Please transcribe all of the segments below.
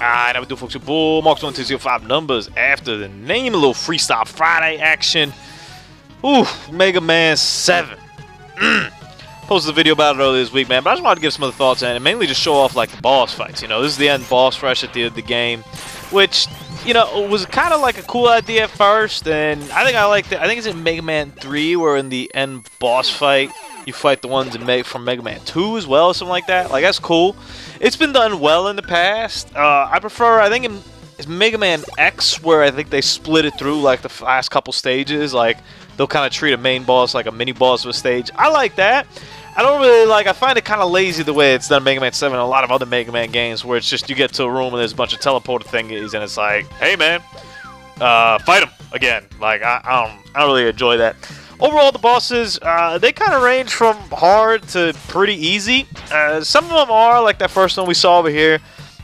Alright, now we do folks with Bull. Marks 1, 2, 0, 5 numbers after the name. A little Freestyle Friday action. Ooh, Mega Man 7. Posted a video about it earlier this week, man, but I just wanted to give some other thoughts on it, and mainly just show off like the boss fights. You know, this is the end boss rush at the end of the game, which, you know, was kind of like a cool idea at first, and I think I liked it. I think it's in Mega Man 3 where in the end boss fight you fight the ones from Mega Man 2 as well, or something like that. Like, that's cool. It's been done well in the past. I prefer, I think it's Mega Man X where I think they split it through like the last couple stages. Like, they'll kind of treat a main boss like a mini boss of a stage. I like that. I don't really like, I find it kind of lazy the way it's done in Mega Man 7 and a lot of other Mega Man games where it's just you get to a room and there's a bunch of teleporter thingies and it's like, hey man, fight them again. Like, I don't really enjoy that. Overall, the bosses, they kind of range from hard to pretty easy. Some of them are, like that first one we saw over here.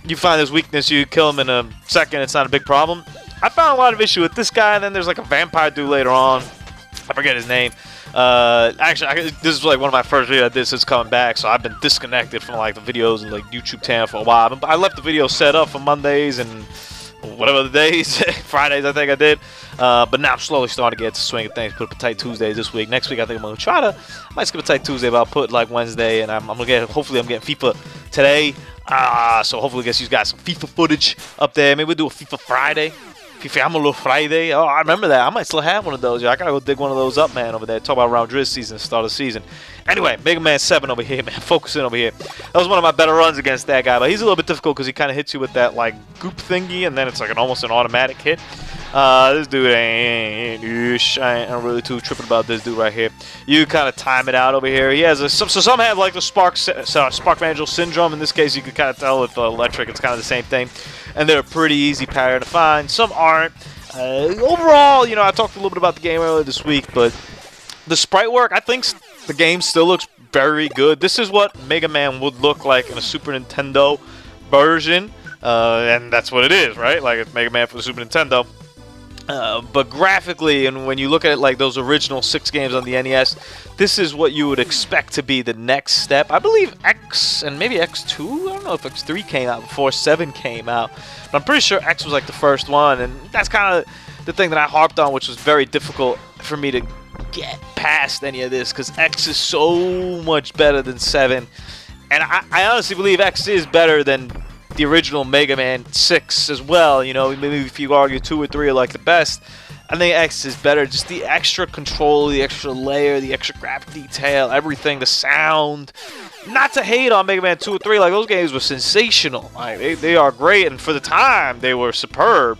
You find his weakness, you kill him in a second, it's not a big problem. I found a lot of issue with this guy, and then there's like a vampire dude later on. I forget his name. Actually, this is like one of my first videos I did since coming back, so I've been disconnected from like the videos and like YouTube channel for a while. I left the video set up for Mondays and whatever the days, Fridays I think I did. But now I'm slowly starting to get to swing of things. Put up a tight Tuesday this week. Next week I think I'm gonna try to. I might skip a tight Tuesday, but I'll put like Wednesday, and I'm gonna get. Hopefully I'm getting FIFA today. So hopefully I guess you guys some FIFA footage up there. Maybe we'll do a FIFA Friday. I'm a little Friday. Oh, I remember that. I might still have one of those. Yeah, I gotta go dig one of those up, man, over there. Talk about round driz season, start of the season. Anyway, Mega Man 7 over here, man. Focusing over here. That was one of my better runs against that guy, but he's a little bit difficult because he kind of hits you with that, like, goop thingy, and then it's like almost an automatic hit. This dude I ain't really too tripping about this dude right here. You kind of time it out over here. He has so some have like the Spark Mandrill syndrome. In this case, you can kind of tell with electric, it's kind of the same thing. And they're a pretty easy pattern to find. Some aren't. Overall, you know, I talked a little bit about the game earlier this week, but the sprite work, I think the game still looks very good. This is what Mega Man would look like in a Super Nintendo version, and that's what it is, right? Like, it's Mega Man for the Super Nintendo. But graphically, and when you look at it like those original 6 games on the NES, this is what you would expect to be the next step. I believe X and maybe X2, I don't know if X3 came out before 7 came out, but I'm pretty sure X was like the first one, and that's kind of the thing that I harped on, which was very difficult for me to get past any of this, because X is so much better than 7, and I honestly believe X is better than the original Mega Man 6 as well. You know, maybe if you argue 2 or 3 are like the best, I think X is better. Just the extra control, the extra layer, the extra graphic detail, everything, the sound. Not to hate on Mega Man 2 or 3, like those games were sensational. Like, they are great, and for the time they were superb.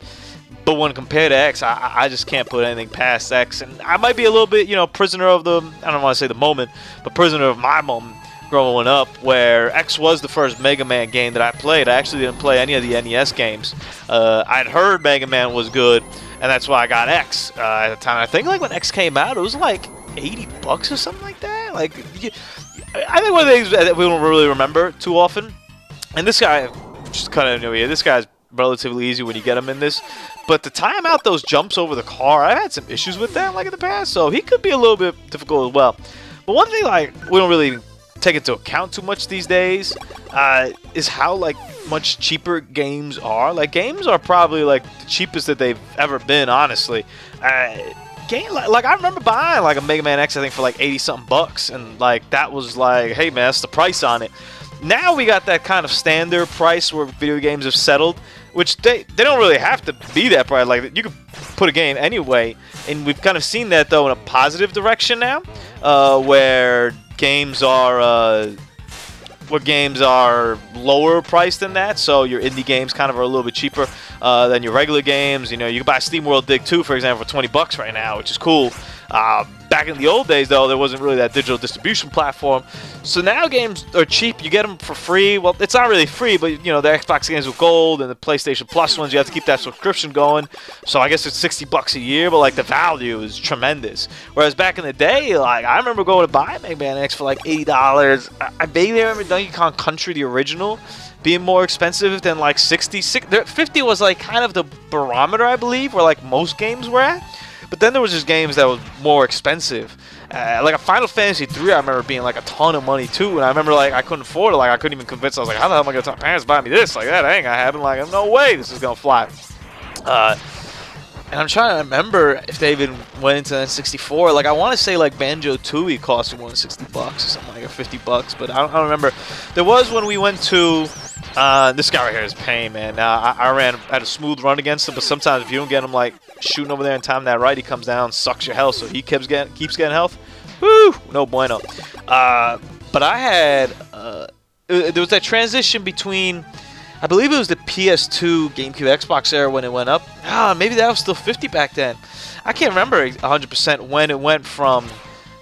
But when compared to X, I just can't put anything past X. And I might be a little bit, you know, prisoner of the, I don't want to say the moment, but prisoner of my moment growing up, where X was the first Mega Man game that I played. I actually didn't play any of the NES games. I'd heard Mega Man was good, and that's why I got X at the time. I think like when X came out, it was like $80 or something like that. Like, I think one of the things that we don't really remember too often, and this guy, just kind of new here, this guy's relatively easy when you get him in this, but to time out those jumps over the car, I had some issues with that like in the past, so he could be a little bit difficult as well. But one thing like we don't really take into account too much these days is how like much cheaper games are. Like, games are probably like the cheapest that they've ever been, honestly. Like I remember buying like a Mega Man X, I think for like 80-something bucks, and like that was like, hey man, that's the price on it. Now we got that kind of standard price where video games have settled, which they don't really have to be that price. Like, you could put a game anyway, and we've kind of seen that though in a positive direction now, where games are lower priced than that. So your indie games kind of are a little bit cheaper than your regular games. You know, you can buy Steam World Dig 2, for example, for 20 bucks right now, which is cool. Back in the old days, though, there wasn't really that digital distribution platform. So now games are cheap. You get them for free. Well, it's not really free, but, you know, the Xbox games with gold and the PlayStation Plus ones, you have to keep that subscription going. So I guess it's 60 bucks a year, but, like, the value is tremendous. Whereas back in the day, like, I remember going to buy Mega Man X for, like, $80. I vaguely remember Donkey Kong Country, the original, being more expensive than, like, 60. 50 was, like, kind of the barometer, I believe, where, like, most games were at. But then there was just games that was more expensive. Like a Final Fantasy 3, I remember being like a ton of money too, and I remember like I couldn't afford it. Like I couldn't even convince. I was like, how the hell am I gonna tell my parents to buy me this? Like that ain't gonna happen. Like no way, this is gonna fly. And I'm trying to remember if they even went into N64. Like I want to say like Banjo-Tooie cost more than $60 or something like, or $50, but I don't remember. There was when we went to. This guy right here is pain, man. I had a smooth run against him, but sometimes if you don't get him like shooting over there and time that right, he comes down, sucks your health, so he keeps getting health. Woo, no bueno. But I had there was that transition between, I believe it was the PS2, GameCube, Xbox era when it went up. Maybe that was still 50 back then. I can't remember 100% when it went from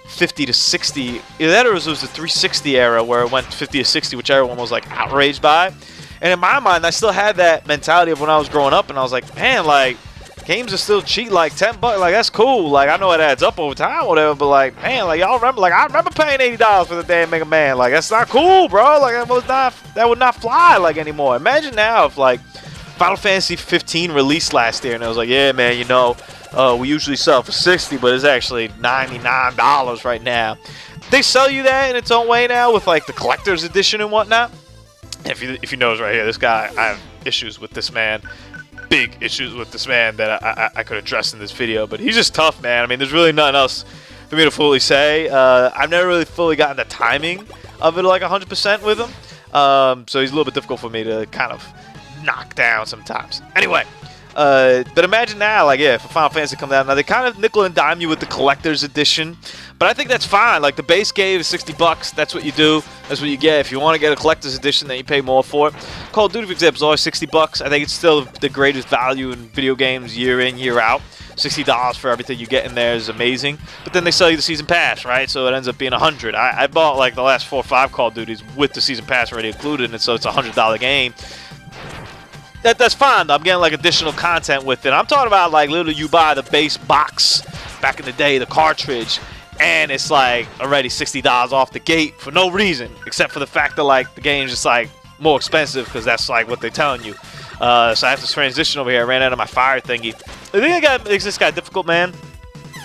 50 to 60. Either that or it was the 360 era where it went 50 to 60, which everyone was like outraged by. And in my mind, I still had that mentality of when I was growing up, and I was like, man, like games are still cheap, like $10, like that's cool. Like I know it adds up over time, or whatever, but like, man, like y'all remember, like I remember paying $80 for the damn Mega Man. Like that's not cool, bro. Like that would not fly like anymore. Imagine now if like Final Fantasy 15 released last year, and it was like, yeah, man, you know. We usually sell for $60, but it's actually $99 right now. They sell you that in its own way now with like the collector's edition and whatnot. If you notice right here, this guy, I have issues with this man, big issues with this man that I could address in this video. But he's just tough, man. I mean, there's really nothing else for me to fully say. I've never really fully gotten the timing of it like 100% with him, so he's a little bit difficult for me to kind of knock down sometimes. Anyway. But imagine now, like, yeah, if a Final Fantasy comes out now, they kind of nickel and dime you with the collector's edition, but I think that's fine. Like, the base game is $60. That's what you do. That's what you get. If you want to get a collector's edition, then you pay more for it. Call of Duty, for example, is always $60. I think it's still the greatest value in video games year in, year out. $60 for everything you get in there is amazing. But then they sell you the season pass, right? So it ends up being $100. I bought, like, the last 4 or 5 Call of Duties with the season pass already included, and so it's a $100 game. That's fine, though. I'm getting like additional content with it. I'm talking about like literally you buy the base box back in the day, the cartridge, and it's like already $60 off the gate for no reason except for the fact that like the game's just like more expensive because that's like what they're telling you. So I have to transition over here. I ran out of my fire thingy. The thing that makes this guy difficult, man,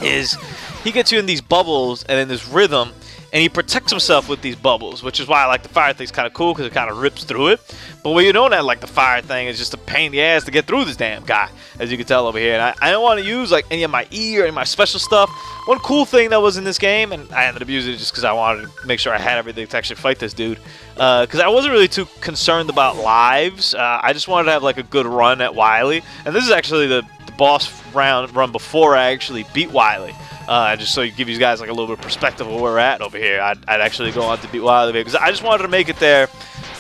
is he gets you in these bubbles and in this rhythm, and he protects himself with these bubbles, which is why I like the fire thing's kind of cool because it kind of rips through it. But when you don't have like the fire thing, it's just a pain in the ass to get through this damn guy, as you can tell over here. And I don't want to use like any of my E or any of my special stuff. One cool thing that was in this game, and I ended up using it just because I wanted to make sure I had everything to actually fight this dude, because I wasn't really too concerned about lives. I just wanted to have like a good run at Wily, and this is actually the boss run before I actually beat Wily. Just so you give you guys like a little bit of perspective of where we're at over here. I'd actually go on to beat Wily because I just wanted to make it there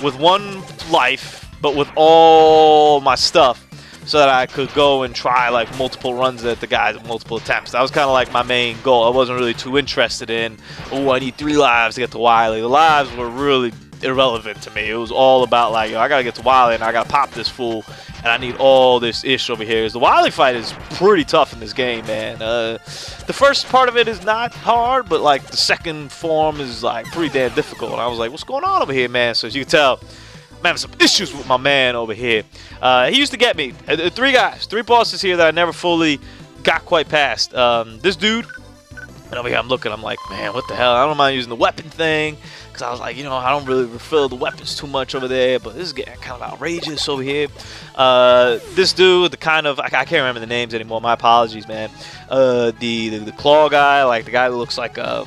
with 1 life, but with all my stuff, so that I could go and try like multiple runs at the guys at multiple attempts. That was kind of like my main goal. I wasn't really too interested in, oh, I need 3 lives to get to Wily. The lives were really irrelevant to me. It was all about like, yo, I gotta get to Wily and I gotta pop this fool, and I need all this ish over here. The Wily fight is pretty tough in this game, man. The first part of it is not hard, but like the second form is like pretty damn difficult. And I was like, what's going on over here, man? So as you can tell, I'm having some issues with my man over here. He used to get me. 3 bosses here that I never fully got quite past. This dude, and over here I'm looking, I'm like, man, what the hell? I don't mind using the weapon thing, because I was like, you know, I don't really refill the weapons too much over there, but this is getting kind of outrageous over here. This dude, the kind of, I can't remember the names anymore, my apologies, man. The claw guy, like the guy that looks like a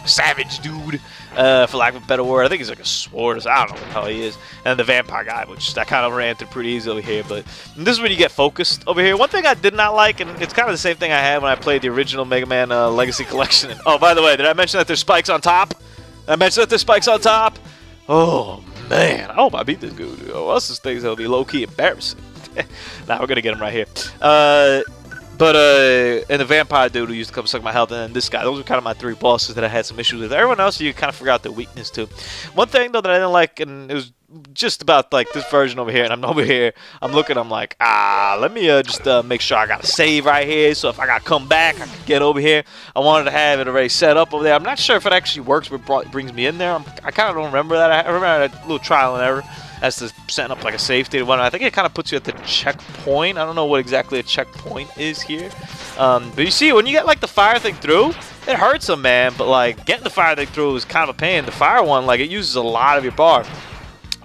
savage dude, for lack of a better word. I think he's like a sword, I don't know what the hell he is. And the vampire guy, which I kind of ran through pretty easy over here. But this is when you get focused over here. One thing I did not like, and it's kind of the same thing I had when I played the original Mega Man Legacy Collection. Oh, by the way, did I mention that there's spikes on top? I mentioned that there's spikes on top. Oh, man. I hope I beat this dude. Or else this thing's going to be low-key embarrassing. Nah, we're going to get him right here. And the vampire dude who used to come suck my health, and then this guy. Those were kind of my 3 bosses that I had some issues with. Everyone else, you kind of figure out their weakness to. One thing, though, that I didn't like, and it was just about, like, this version over here, and I'm over here, I'm looking, I'm like, let me just make sure I got a save right here, so if I got to come back, I can get over here. I wanted to have it already set up over there. I'm not sure if it actually works, but brings me in there. I kind of don't remember that. I remember I had a little trial and error as to setting up like a save state. I think it kind of puts you at the checkpoint. I don't know what exactly a checkpoint is here. But you see, when you get like the fire thing through, it hurts them, man. But like getting the fire thing through is kind of a pain. The fire one, like it uses a lot of your bar.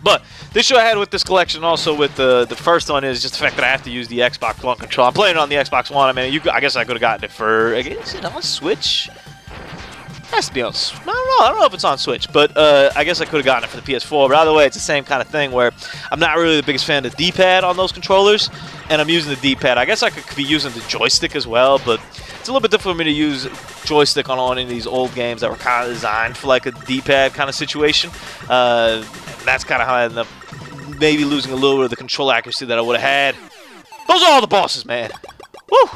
But the issue I had with this collection, also with the first one, is just the fact that I have to use the Xbox One controller. I'm playing it on the Xbox One. I mean, I guess I could have gotten it for, is it on Switch? It has to be on. I don't know if it's on Switch, but I guess I could have gotten it for the PS4. But either way, it's the same kind of thing where I'm not really the biggest fan of the D-pad on those controllers, and I'm using the D-pad. I guess I could be using the joystick as well, but it's a little bit difficult for me to use joystick on any of these old games that were kind of designed for like a D-pad kind of situation. That's kind of how I ended up maybe losing a little bit of the control accuracy that I would have had. Those are all the bosses, man. Woo!